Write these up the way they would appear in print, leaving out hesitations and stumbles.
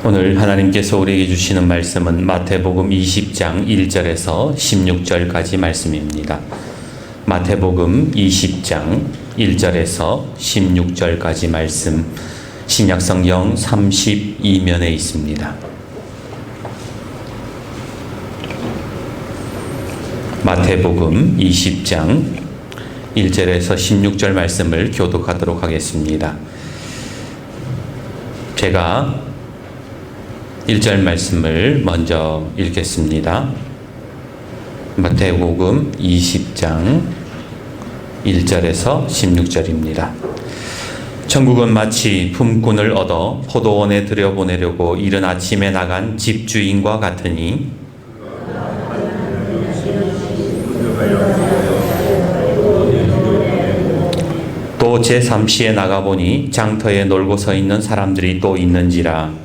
오늘 하나님께서 우리에게 주시는 말씀은 마태복음 20장 1절에서 16절까지 말씀입니다. 마태복음 20장 1절에서 16절까지 말씀, 신약성경 32면에 있습니다. 마태복음 20장 1절에서 16절 말씀을 교독하도록 하겠습니다. 제가 1절 말씀을 먼저 읽겠습니다. 마태복음 20장 1절에서 16절입니다. 천국은 마치 품꾼을 얻어 포도원에 들여보내려고 이른 아침에 나간 집주인과 같으니 또 제3시에 나가보니 장터에 놀고 서 있는 사람들이 또 있는지라.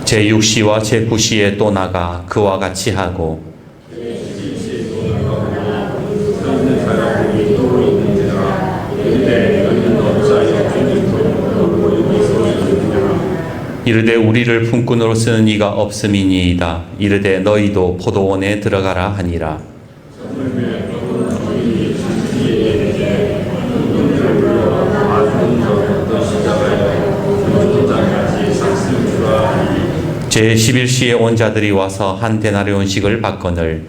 제6시와 제9시에 또 나가 그와 같이 하고 이르되 우리를 품꾼으로 쓰는 이가 없음이니이다. 이르되 너희도 포도원에 들어가라 하니라. 제11시에 온 자들이 와서 한 데나리온씩을 받거늘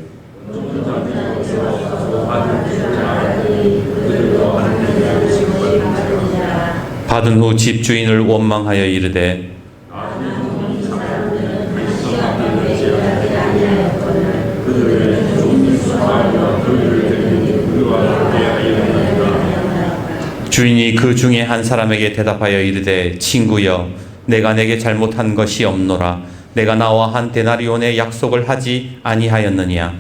받은 후 집주인을 원망하여 이르되 주인이 그 중에 한 사람에게 대답하여 이르되 친구여 내가 내게 잘못한 것이 없노라. 내가 나와 한 데나리온의 약속을 하지 아니하였느냐.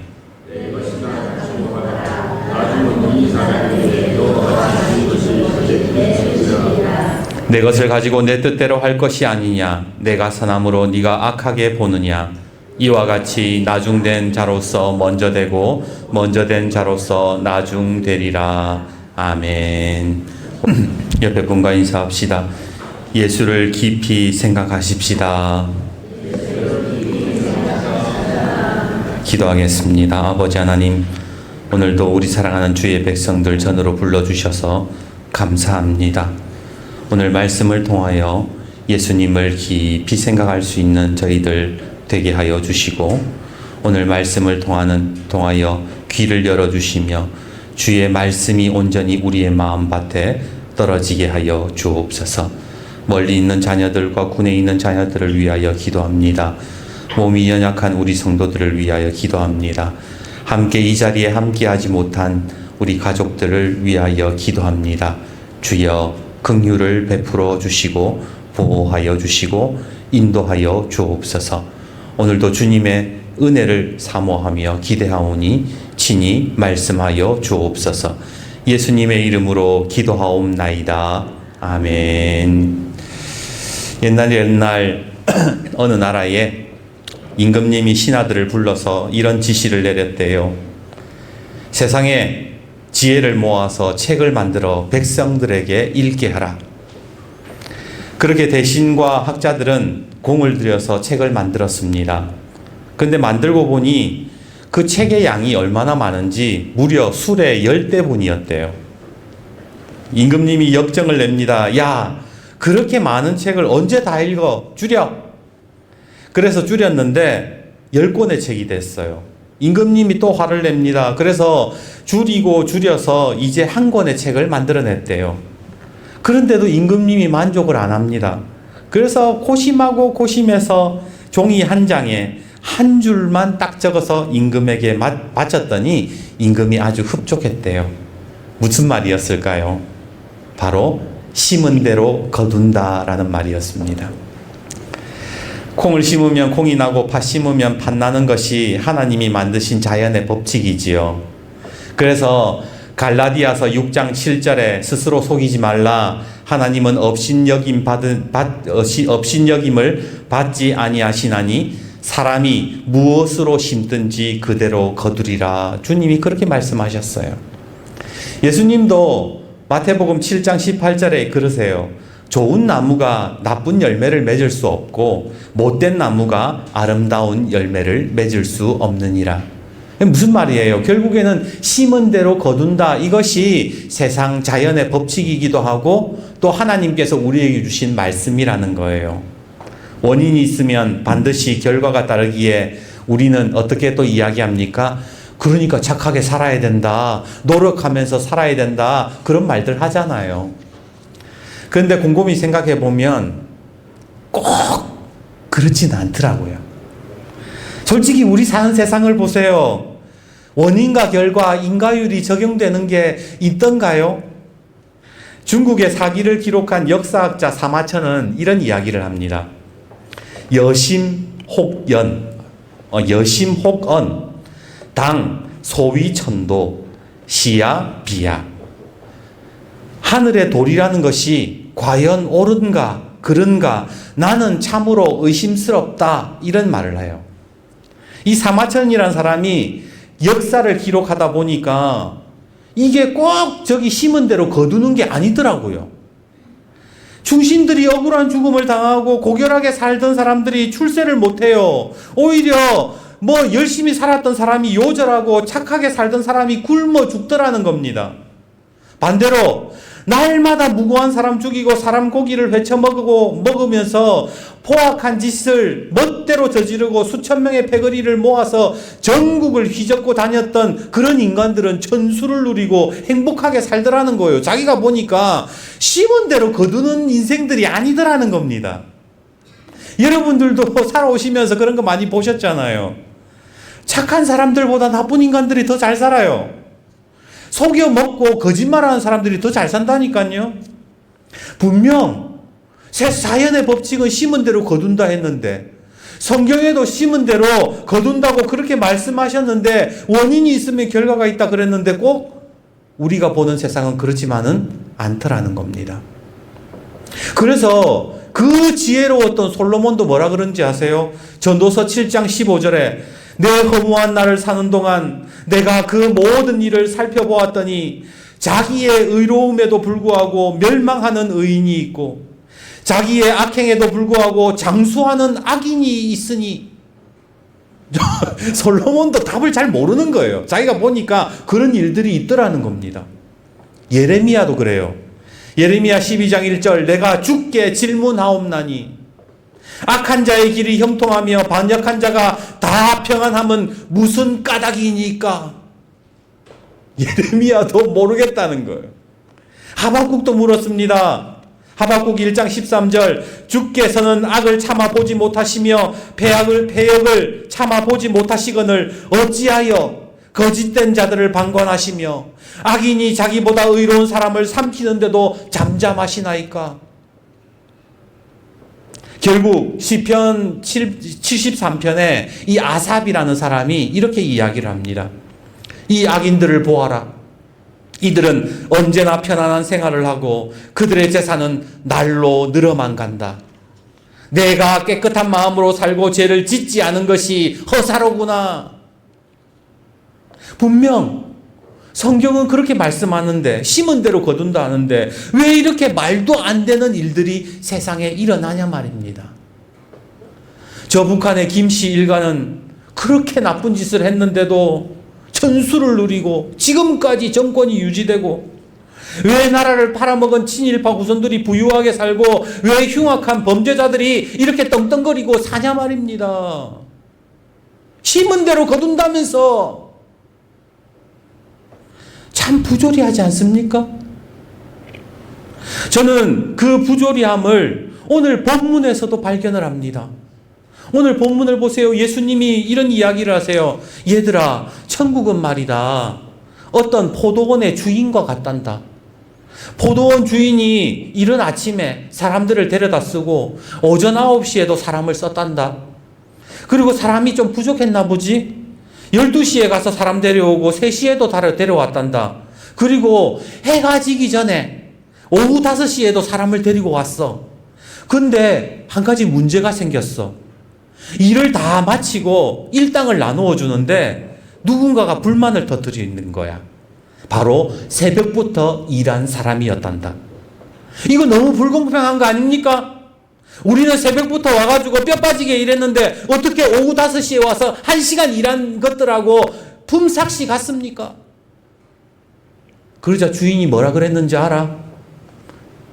내 것을 가지고 내 뜻대로 할 것이 아니냐. 내가 선함으로 네가 악하게 보느냐. 이와 같이 나중된 자로서 먼저 되고 먼저 된 자로서 나중되리라. 아멘. 옆에 분과 인사합시다. 예수를 깊이 생각하십시다. 기도하겠습니다. 아버지 하나님, 오늘도 우리 사랑하는 주의 백성들 전으로 불러주셔서 감사합니다. 오늘 말씀을 통하여 예수님을 깊이 생각할 수 있는 저희들 되게 하여 주시고, 오늘 말씀을 통하여 귀를 열어주시며 주의 말씀이 온전히 우리의 마음밭에 떨어지게 하여 주옵소서. 멀리 있는 자녀들과 군에 있는 자녀들을 위하여 기도합니다. 몸이 연약한 우리 성도들을 위하여 기도합니다. 함께 이 자리에 함께하지 못한 우리 가족들을 위하여 기도합니다. 주여 긍휼을 베풀어 주시고 보호하여 주시고 인도하여 주옵소서. 오늘도 주님의 은혜를 사모하며 기대하오니 친히 말씀하여 주옵소서. 예수님의 이름으로 기도하옵나이다. 아멘. 옛날 어느 나라에 임금님이 신하들을 불러서 이런 지시를 내렸대요. 세상에 지혜를 모아서 책을 만들어 백성들에게 읽게 하라. 그렇게 대신과 학자들은 공을 들여서 책을 만들었습니다. 근데 만들고 보니 그 책의 양이 얼마나 많은지 무려 수레 10대분이었대요. 임금님이 역정을 냅니다. 야, 그렇게 많은 책을 언제 다 읽어? 줄여. 그래서 줄였는데 10권의 책이 됐어요. 임금님이 또 화를 냅니다. 그래서 줄여서 이제 1권의 책을 만들어냈대요. 그런데도 임금님이 만족을 안 합니다. 그래서 고심하고 고심해서 종이 한 장에 한 줄만 딱 적어서 임금에게 바쳤더니 임금이 아주 흡족했대요. 무슨 말이었을까요? 바로 심은 대로 거둔다라는 말이었습니다. 콩을 심으면 콩이 나고 팥 심으면 팥 나는 것이 하나님이 만드신 자연의 법칙이지요. 그래서 갈라디아서 6장 7절에 스스로 속이지 말라. 하나님은 업신여김을 받지 아니하시나니 사람이 무엇으로 심든지 그대로 거두리라. 주님이 그렇게 말씀하셨어요. 예수님도 마태복음 7장 18절에 그러세요. 좋은 나무가 나쁜 열매를 맺을 수 없고 못된 나무가 아름다운 열매를 맺을 수 없느니라. 무슨 말이에요? 결국에는 심은 대로 거둔다. 이것이 세상 자연의 법칙이기도 하고 또 하나님께서 우리에게 주신 말씀이라는 거예요. 원인이 있으면 반드시 결과가 따르기에 우리는 어떻게 또 이야기합니까? 그러니까 착하게 살아야 된다. 노력하면서 살아야 된다. 그런 말들 하잖아요. 그런데 곰곰이 생각해 보면 꼭 그렇진 않더라고요. 솔직히 우리 사는 세상을 보세요. 원인과 결과, 인과율이 적용되는 게 있던가요? 중국의 사기를 기록한 역사학자 사마천은 이런 이야기를 합니다. 여심혹연, 여심혹언, 당, 소위천도, 시야, 비야. 하늘의 돌이라는 것이 과연 옳은가, 그른가, 나는 참으로 의심스럽다. 이런 말을 해요. 이 사마천이라는 사람이 역사를 기록하다 보니까 이게 꼭 저기 심은 대로 거두는 게 아니더라고요. 충신들이 억울한 죽음을 당하고 고결하게 살던 사람들이 출세를 못해요. 오히려 열심히 살았던 사람이 요절하고 착하게 살던 사람이 굶어 죽더라는 겁니다. 반대로 날마다 무고한 사람 죽이고 사람 고기를 회쳐 먹으면서 포악한 짓을 멋대로 저지르고 수천 명의 패거리를 모아서 전국을 휘젓고 다녔던 그런 인간들은 천수를 누리고 행복하게 살더라는 거예요. 자기가 보니까 심은 대로 거두는 인생들이 아니더라는 겁니다. 여러분들도 살아오시면서 그런 거 많이 보셨잖아요. 착한 사람들보다 나쁜 인간들이 더 잘 살아요. 속여 먹고 거짓말하는 사람들이 더 잘 산다니까요. 분명 자연의 법칙은 심은 대로 거둔다 했는데 성경에도 심은 대로 거둔다고 그렇게 말씀하셨는데 원인이 있으면 결과가 있다 그랬는데 꼭 우리가 보는 세상은 그렇지만은 않더라는 겁니다. 그래서 그 지혜로웠던 솔로몬도 뭐라 그런지 아세요? 전도서 7장 15절에 내 허무한 날을 사는 동안 내가 그 모든 일을 살펴보았더니 자기의 의로움에도 불구하고 멸망하는 의인이 있고 자기의 악행에도 불구하고 장수하는 악인이 있으니 솔로몬도 답을 잘 모르는 거예요. 자기가 보니까 그런 일들이 있더라는 겁니다. 예레미야도 그래요. 예레미야 12장 1절 내가 주께 질문하옵나니 악한 자의 길이 형통하며 반역한 자가 다 평안함은 무슨 까닭이니까? 예레미야도 모르겠다는 거예요. 하박국도 물었습니다. 하박국 1장 13절 주께서는 악을 참아보지 못하시며 패역을 참아보지 못하시거늘 어찌하여 거짓된 자들을 방관하시며 악인이 자기보다 의로운 사람을 삼키는데도 잠잠하시나이까? 결국 시편 73편에 이 아삽이라는 사람이 이렇게 이야기를 합니다. 이 악인들을 보아라. 이들은 언제나 편안한 생활을 하고 그들의 재산은 날로 늘어만 간다. 내가 깨끗한 마음으로 살고 죄를 짓지 않은 것이 허사로구나. 분명 성경은 그렇게 말씀하는데 심은 대로 거둔다 하는데 왜 이렇게 말도 안 되는 일들이 세상에 일어나냐 말입니다. 저 북한의 김씨 일가는 그렇게 나쁜 짓을 했는데도 천수를 누리고 지금까지 정권이 유지되고 왜 나라를 팔아먹은 친일파 후손들이 부유하게 살고 왜 흉악한 범죄자들이 이렇게 떵떵거리고 사냐 말입니다. 심은 대로 거둔다면서 참 부조리하지 않습니까? 저는 그 부조리함을 오늘 본문에서도 발견을 합니다. 오늘 본문을 보세요. 예수님이 이런 이야기를 하세요. 얘들아, 천국은 말이다. 어떤 포도원의 주인과 같단다. 포도원 주인이 이른 아침에 사람들을 데려다 쓰고 오전 9시에도 사람을 썼단다. 그리고 사람이 좀 부족했나 보지? 12시에 가서 사람 데려오고 3시에도 데려왔단다. 그리고 해가 지기 전에 오후 5시에도 사람을 데리고 왔어. 근데 한 가지 문제가 생겼어. 일을 다 마치고 일당을 나누어 주는데 누군가가 불만을 터뜨리는 거야. 바로 새벽부터 일한 사람이었단다. 이거 너무 불공평한 거 아닙니까? 우리는 새벽부터 와가지고 뼈 빠지게 일했는데 어떻게 오후 5시에 와서 1시간 일한 것들하고 품삯이 같습니까? 그러자 주인이 뭐라 그랬는지 알아?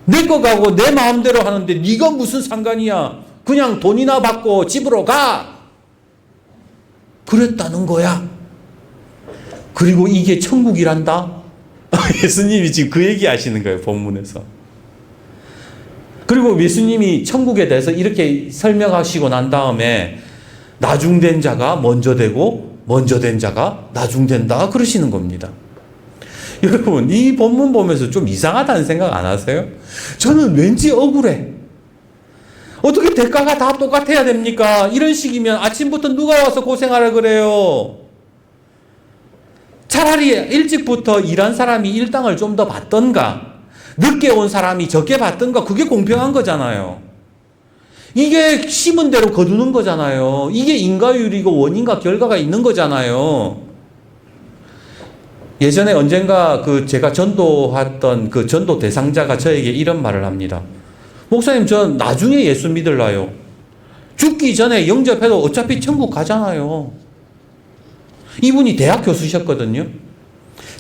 내 거 가고 내 마음대로 하는데 네가 무슨 상관이야? 그냥 돈이나 받고 집으로 가! 그랬다는 거야. 그리고 이게 천국이란다? 예수님이 지금 그 얘기 하시는 거예요, 본문에서. 그리고 예수님이 천국에 대해서 이렇게 설명하시고 난 다음에 나중된 자가 먼저 되고 먼저 된 자가 나중된다 그러시는 겁니다. 여러분, 이 본문 보면서 좀 이상하다는 생각 안 하세요? 저는 왠지 억울해. 어떻게 대가가 다 똑같아야 됩니까? 이런 식이면 아침부터 누가 와서 고생하라 그래요? 차라리 일찍부터 일한 사람이 일당을 좀 더 받던가 늦게 온 사람이 적게 받던가 그게 공평한 거잖아요. 이게 심은 대로 거두는 거잖아요. 이게 인과율이고 원인과 결과가 있는 거잖아요. 예전에 언젠가 제가 전도했던 그 전도 대상자가 저에게 이런 말을 합니다. 목사님, 전 나중에 예수 믿을라요. 죽기 전에 영접해도 어차피 천국 가잖아요. 이분이 대학 교수셨거든요.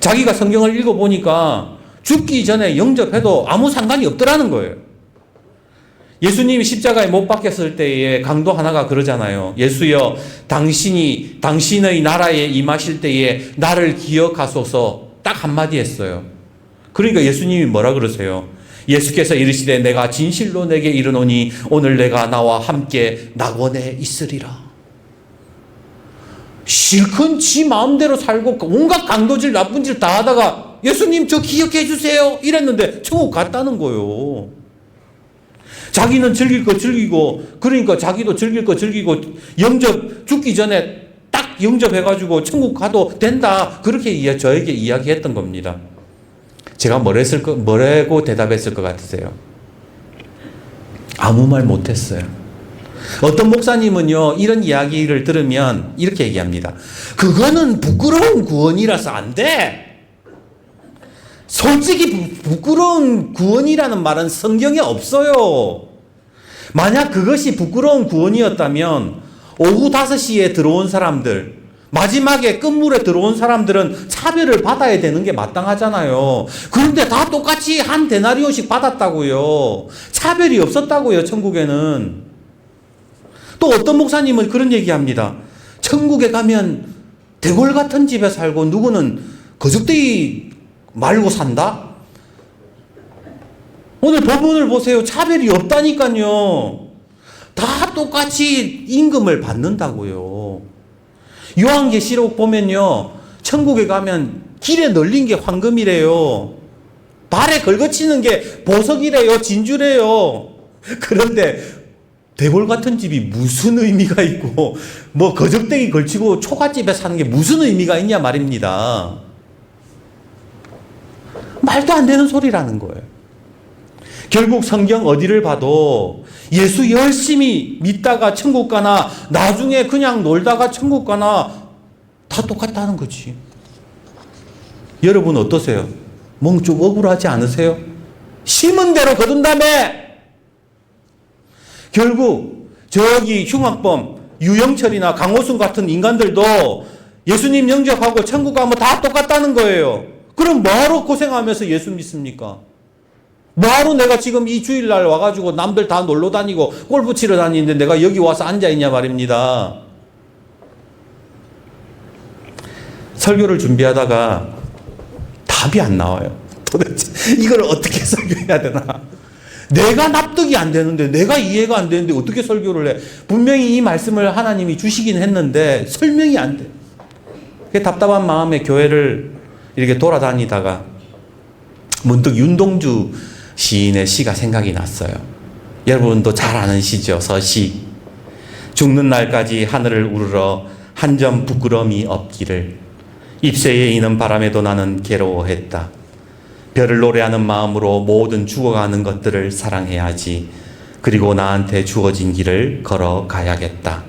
자기가 성경을 읽어보니까 죽기 전에 영접해도 아무 상관이 없더라는 거예요. 예수님이 십자가에 못 박혔을 때에 강도 하나가 그러잖아요. 예수여, 당신의 나라에 임하실 때에 나를 기억하소서. 딱 한마디 했어요. 그러니까 예수님이 뭐라 그러세요? 예수께서 이르시되 내가 진실로 내게 이르노니 오늘 내가 나와 함께 낙원에 있으리라. 실컷 지 마음대로 살고 온갖 강도질 나쁜 짓 다 하다가 예수님 저 기억해 주세요 이랬는데 천국 갔다는 거예요. 자기는 즐길 거 즐기고, 그러니까 자기도 즐길 거 즐기고 죽기 전에 딱 영접해가지고 천국 가도 된다, 그렇게 저에게 이야기했던 겁니다. 제가 뭐라고 대답했을 것 같으세요? 아무 말 못했어요. 어떤 목사님은요, 이런 이야기를 들으면 이렇게 얘기합니다. 그거는 부끄러운 구원이라서 안 돼. 솔직히 부끄러운 구원이라는 말은 성경에 없어요. 만약 그것이 부끄러운 구원이었다면 오후 5시에 들어온 사람들, 마지막에 끝물에 들어온 사람들은 차별을 받아야 되는 게 마땅하잖아요. 그런데 다 똑같이 한 데나리온씩 받았다고요. 차별이 없었다고요, 천국에는. 또 어떤 목사님은 그런 얘기합니다. 천국에 가면 대골 같은 집에 살고 누구는 거적대기 말고 산다? 오늘 법문을 보세요. 차별이 없다니까요. 다 똑같이 임금을 받는다고요. 요한계시록 보면요, 천국에 가면 길에 널린 게 황금이래요. 발에 걸거치는 게 보석이래요. 진주래요. 그런데 대골 같은 집이 무슨 의미가 있고 뭐 거적대기 걸치고 초가집에 사는 게 무슨 의미가 있냐 말입니다. 말도 안 되는 소리라는 거예요. 결국 성경 어디를 봐도 예수 열심히 믿다가 천국 가나 나중에 그냥 놀다가 천국 가나 다 똑같다는 거지. 여러분 어떠세요? 뭔 좀 억울하지 않으세요? 심은 대로 거둔다며. 결국 저기 흉악범 유영철이나 강호순 같은 인간들도 예수님 영접하고 천국 가면 다 똑같다는 거예요. 그럼 뭐하러 고생하면서 예수 믿습니까? 뭐하러 내가 지금 이 주일날 와가지고 남들 다 놀러 다니고 골프 치러 다니는데 내가 여기 와서 앉아있냐 말입니다. 설교를 준비하다가 답이 안 나와요. 도대체 이걸 어떻게 설교해야 되나? 내가 납득이 안 되는데, 내가 이해가 안 되는데 어떻게 설교를 해? 분명히 이 말씀을 하나님이 주시긴 했는데 설명이 안 돼. 그 답답한 마음에 교회를 이렇게 돌아다니다가 문득 윤동주 시인의 시가 생각이 났어요. 여러분도 잘 아는 시죠. 서시. 죽는 날까지 하늘을 우러러 한 점 부끄러움이 없기를. 잎새에 이는 바람에도 나는 괴로워했다. 별을 노래하는 마음으로 모든 죽어가는 것들을 사랑해야지. 그리고 나한테 주어진 길을 걸어가야겠다.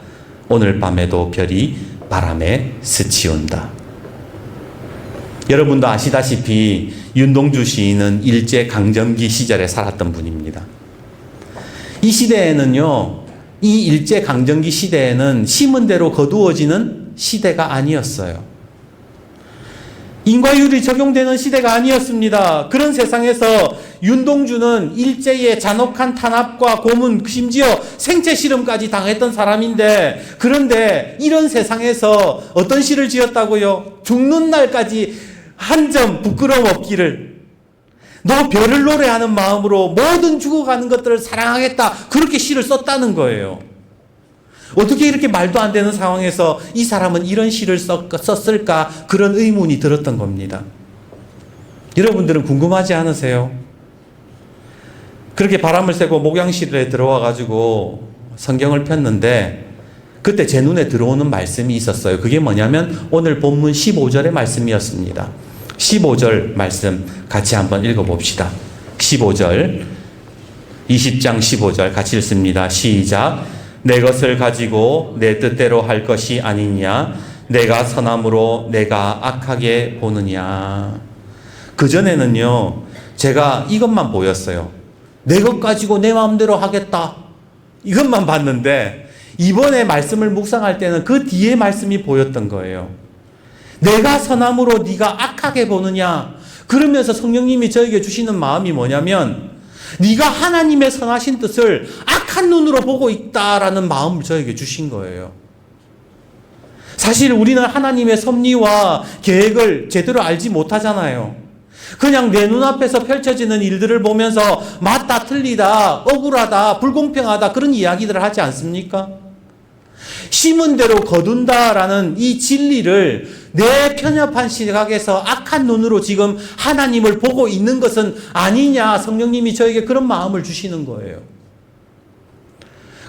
오늘 밤에도 별이 바람에 스치운다. 여러분도 아시다시피 윤동주 시인은 일제강점기 시절에 살았던 분입니다. 이 시대에는요, 이 일제강점기 시대에는 심은 대로 거두어지는 시대가 아니었어요. 인과율이 적용되는 시대가 아니었습니다. 그런 세상에서 윤동주는 일제의 잔혹한 탄압과 고문, 심지어 생체 실험까지 당했던 사람인데, 그런데 이런 세상에서 어떤 시를 지었다고요? 죽는 날까지 한 점 부끄러움 없기를, 너 별을 노래하는 마음으로 모든 죽어가는 것들을 사랑하겠다, 그렇게 시를 썼다는 거예요. 어떻게 이렇게 말도 안 되는 상황에서 이 사람은 이런 시를 썼을까, 그런 의문이 들었던 겁니다. 여러분들은 궁금하지 않으세요? 그렇게 바람을 쐬고 목양실에 들어와 가지고 성경을 폈는데, 그때 제 눈에 들어오는 말씀이 있었어요. 그게 뭐냐면 오늘 본문 15절의 말씀이었습니다. 15절 말씀 같이 한번 읽어봅시다. 15절, 20장 15절 같이 읽습니다. 시작. 내 것을 가지고 내 뜻대로 할 것이 아니냐? 내가 선함으로 내가 악하게 보느냐? 그전에는요, 제가 이것만 보였어요. 내 것 가지고 내 마음대로 하겠다, 이것만 봤는데, 이번에 말씀을 묵상할 때는 그 뒤에 말씀이 보였던 거예요. 내가 선함으로 네가 악하게 보느냐? 그러면서 성령님이 저에게 주시는 마음이 뭐냐면, 네가 하나님의 선하신 뜻을 악한 눈으로 보고 있다라는 마음을 저에게 주신 거예요. 사실 우리는 하나님의 섭리와 계획을 제대로 알지 못하잖아요. 그냥 내 눈앞에서 펼쳐지는 일들을 보면서 맞다, 틀리다, 억울하다, 불공평하다, 그런 이야기들을 하지 않습니까? 심은 대로 거둔다라는 이 진리를 내 편협한 시각에서 악한 눈으로 지금 하나님을 보고 있는 것은 아니냐, 성령님이 저에게 그런 마음을 주시는 거예요.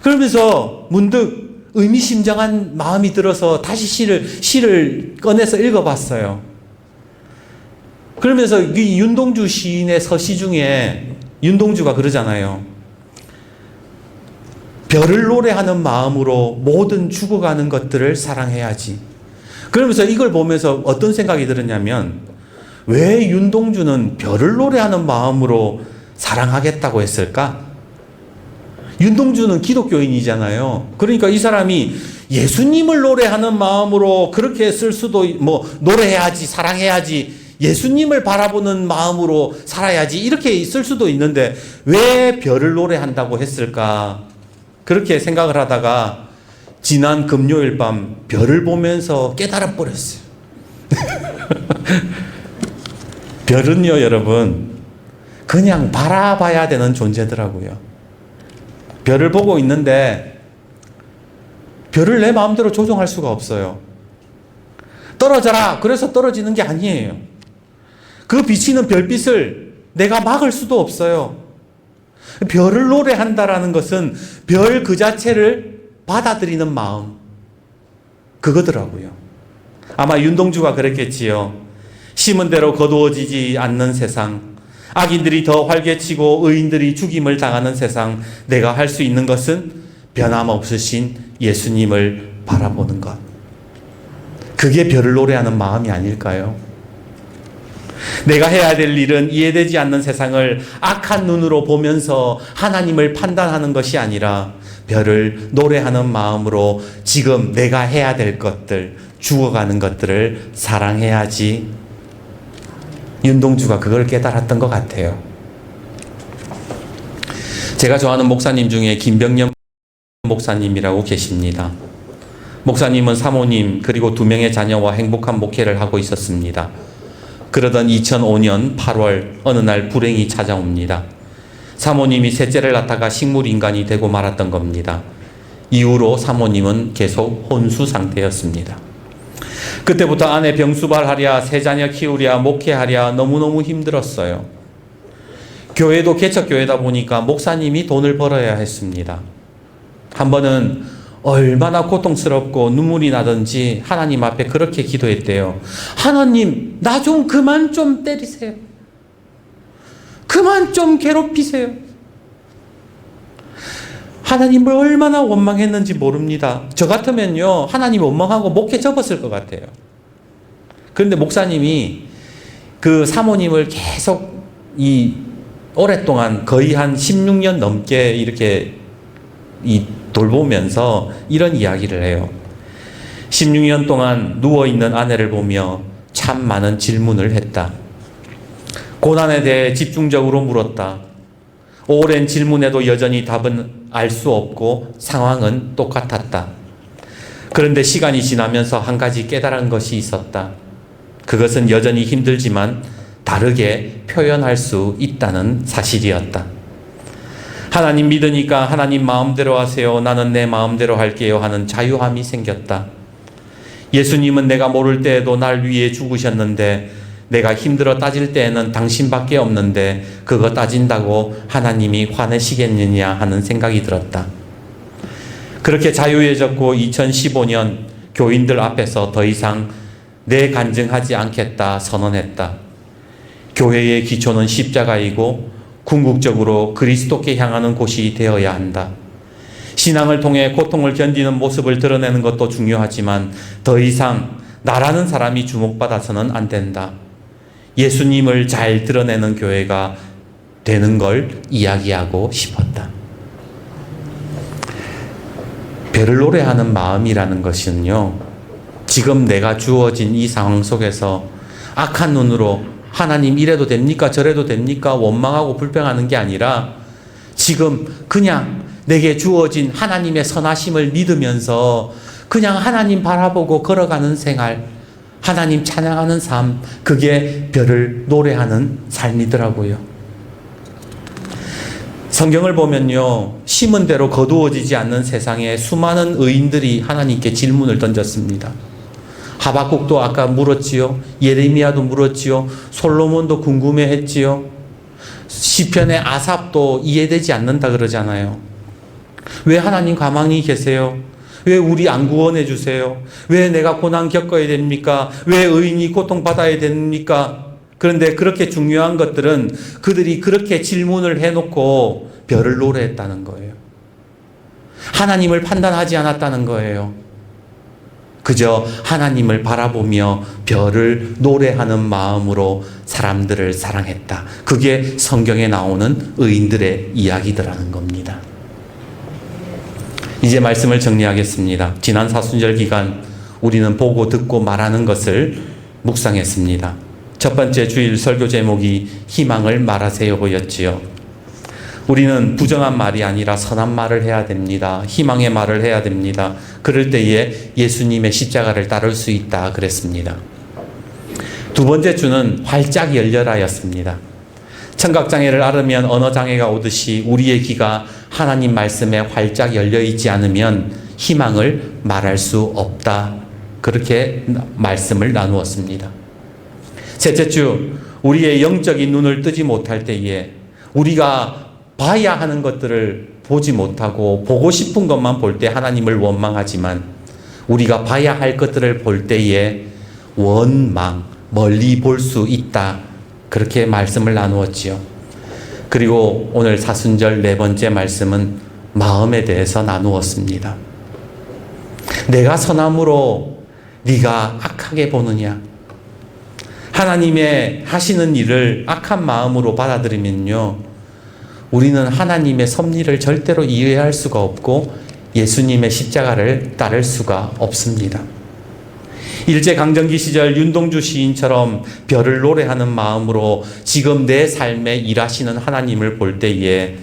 그러면서 문득 의미심장한 마음이 들어서 다시 시를 꺼내서 읽어봤어요. 그러면서 이 윤동주 시인의 서시 중에 윤동주가 그러잖아요. 별을 노래하는 마음으로 모든 죽어가는 것들을 사랑해야지. 그러면서 이걸 보면서 어떤 생각이 들었냐면, 왜 윤동주는 별을 노래하는 마음으로 사랑하겠다고 했을까? 윤동주는 기독교인이잖아요. 그러니까 이 사람이 예수님을 노래하는 마음으로 그렇게 쓸 수도, 노래해야지, 사랑해야지, 예수님을 바라보는 마음으로 살아야지, 이렇게 쓸 수도 있는데 왜 별을 노래한다고 했을까? 그렇게 생각을 하다가 지난 금요일 밤 별을 보면서 깨달아 버렸어요. 별은요, 여러분, 그냥 바라봐야 되는 존재더라고요. 별을 보고 있는데 별을 내 마음대로 조종할 수가 없어요. 떨어져라, 그래서 떨어지는 게 아니에요. 그 비치는 별빛을 내가 막을 수도 없어요. 별을 노래한다라는 것은 별 그 자체를 받아들이는 마음, 그거더라고요. 아마 윤동주가 그랬겠지요. 심은 대로 거두어지지 않는 세상, 악인들이 더 활개치고 의인들이 죽임을 당하는 세상, 내가 할 수 있는 것은 변함없으신 예수님을 바라보는 것. 그게 별을 노래하는 마음이 아닐까요? 내가 해야 될 일은 이해되지 않는 세상을 악한 눈으로 보면서 하나님을 판단하는 것이 아니라 별을 노래하는 마음으로 지금 내가 해야 될 것들, 죽어가는 것들을 사랑해야지. 윤동주가 그걸 깨달았던 것 같아요. 제가 좋아하는 목사님 중에 김병년 목사님이라고 계십니다. 목사님은 사모님 그리고 2명의 자녀와 행복한 목회를 하고 있었습니다. 그러던 2005년 8월 어느 날 불행이 찾아옵니다. 사모님이 셋째를 낳다가 식물인간이 되고 말았던 겁니다. 이후로 사모님은 계속 혼수 상태였습니다. 그때부터 아내 병수발하랴, 세 자녀 키우랴, 목회하랴 너무너무 힘들었어요. 교회도 개척교회다 보니까 목사님이 돈을 벌어야 했습니다. 한 번은 얼마나 고통스럽고 눈물이 나든지 하나님 앞에 그렇게 기도했대요. 하나님, 나 좀 그만 좀 때리세요. 그만 좀 괴롭히세요. 하나님을 얼마나 원망했는지 모릅니다. 저 같으면요, 하나님 원망하고 목회 접었을 것 같아요. 그런데 목사님이 그 사모님을 계속 오랫동안 거의 한 16년 넘게 이렇게 돌보면서 이런 이야기를 해요. 16년 동안 누워있는 아내를 보며 참 많은 질문을 했다. 고난에 대해 집중적으로 물었다. 오랜 질문에도 여전히 답은 알 수 없고 상황은 똑같았다. 그런데 시간이 지나면서 한 가지 깨달은 것이 있었다. 그것은 여전히 힘들지만 다르게 표현할 수 있다는 사실이었다. 하나님 믿으니까 하나님 마음대로 하세요. 나는 내 마음대로 할게요 하는 자유함이 생겼다. 예수님은 내가 모를 때에도 날 위해 죽으셨는데 내가 힘들어 따질 때에는 당신밖에 없는데 그거 따진다고 하나님이 화내시겠느냐 하는 생각이 들었다. 그렇게 자유해졌고 2015년 교인들 앞에서 더 이상 내 간증하지 않겠다 선언했다. 교회의 기초는 십자가이고 궁극적으로 그리스도께 향하는 곳이 되어야 한다. 신앙을 통해 고통을 견디는 모습을 드러내는 것도 중요하지만 더 이상 나라는 사람이 주목받아서는 안 된다. 예수님을 잘 드러내는 교회가 되는 걸 이야기하고 싶었다. 별을 노래하는 마음이라는 것은요, 지금 내가 주어진 이 상황 속에서 악한 눈으로 하나님 이래도 됩니까? 저래도 됩니까? 원망하고 불평하는 게 아니라 지금 그냥 내게 주어진 하나님의 선하심을 믿으면서 그냥 하나님 바라보고 걸어가는 생활, 하나님 찬양하는 삶, 그게 별을 노래하는 삶이더라고요. 성경을 보면요, 심은 대로 거두어지지 않는 세상에 수많은 의인들이 하나님께 질문을 던졌습니다. 하박국도 아까 물었지요. 예레미야도 물었지요. 솔로몬도 궁금해했지요. 시편의 아삽도 이해되지 않는다 그러잖아요. 왜 하나님 가만히 계세요? 왜 우리 안 구원해 주세요? 왜 내가 고난 겪어야 됩니까? 왜 의인이 고통받아야 됩니까? 그런데 그렇게 중요한 것들은 그들이 그렇게 질문을 해놓고 별을 노래했다는 거예요. 하나님을 판단하지 않았다는 거예요. 그저 하나님을 바라보며 별을 노래하는 마음으로 사람들을 사랑했다. 그게 성경에 나오는 의인들의 이야기더라는 겁니다. 이제 말씀을 정리하겠습니다. 지난 사순절 기간 우리는 보고 듣고 말하는 것을 묵상했습니다. 첫 번째 주일 설교 제목이 희망을 말하세요였지요. 우리는 부정한 말이 아니라 선한 말을 해야 됩니다. 희망의 말을 해야 됩니다. 그럴 때에 예수님의 십자가를 따를 수 있다 그랬습니다. 두 번째 주는 활짝 열려라였습니다. 청각장애를 앓으면 언어장애가 오듯이 우리의 귀가 하나님 말씀에 활짝 열려 있지 않으면 희망을 말할 수 없다. 그렇게 말씀을 나누었습니다. 셋째 주, 우리의 영적인 눈을 뜨지 못할 때에 우리가 봐야 하는 것들을 보지 못하고 보고 싶은 것만 볼 때 하나님을 원망하지만 우리가 봐야 할 것들을 볼 때에 원망, 멀리 볼 수 있다. 그렇게 말씀을 나누었지요. 그리고 오늘 사순절 네 번째 말씀은 마음에 대해서 나누었습니다. 내가 선함으로 네가 악하게 보느냐? 하나님의 하시는 일을 악한 마음으로 받아들이면요, 우리는 하나님의 섭리를 절대로 이해할 수가 없고 예수님의 십자가를 따를 수가 없습니다. 일제강점기 시절 윤동주 시인처럼 별을 노래하는 마음으로 지금 내 삶에 일하시는 하나님을 볼 때에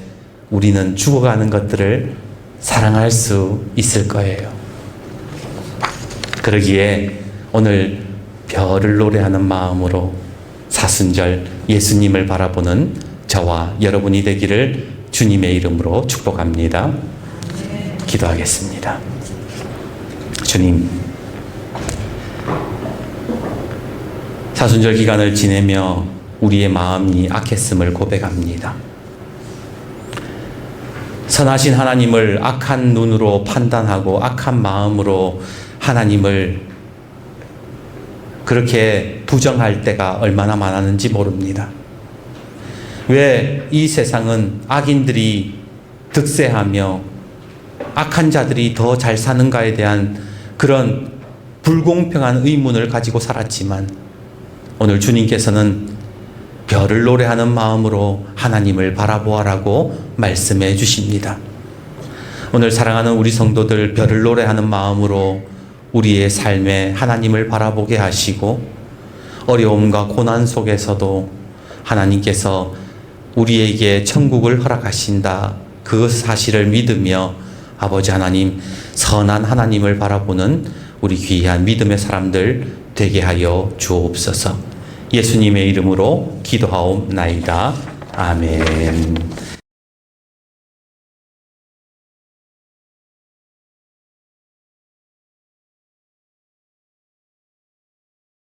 우리는 죽어가는 것들을 사랑할 수 있을 거예요. 그러기에 오늘 별을 노래하는 마음으로 사순절 예수님을 바라보는 저와 여러분이 되기를 주님의 이름으로 축복합니다. 기도하겠습니다. 주님, 사순절 기간을 지내며 우리의 마음이 악했음을 고백합니다. 선하신 하나님을 악한 눈으로 판단하고 악한 마음으로 하나님을 그렇게 부정할 때가 얼마나 많았는지 모릅니다. 왜 이 세상은 악인들이 득세하며 악한 자들이 더 잘 사는가에 대한 그런 불공평한 의문을 가지고 살았지만 오늘 주님께서는 별을 노래하는 마음으로 하나님을 바라보아라고 말씀해 주십니다. 오늘 사랑하는 우리 성도들, 별을 노래하는 마음으로 우리의 삶에 하나님을 바라보게 하시고 어려움과 고난 속에서도 하나님께서 우리에게 천국을 허락하신다, 그 사실을 믿으며 아버지 하나님, 선한 하나님을 바라보는 우리 귀한 믿음의 사람들 되게 하여 주옵소서. 예수님의 이름으로 기도하옵나이다. 아멘.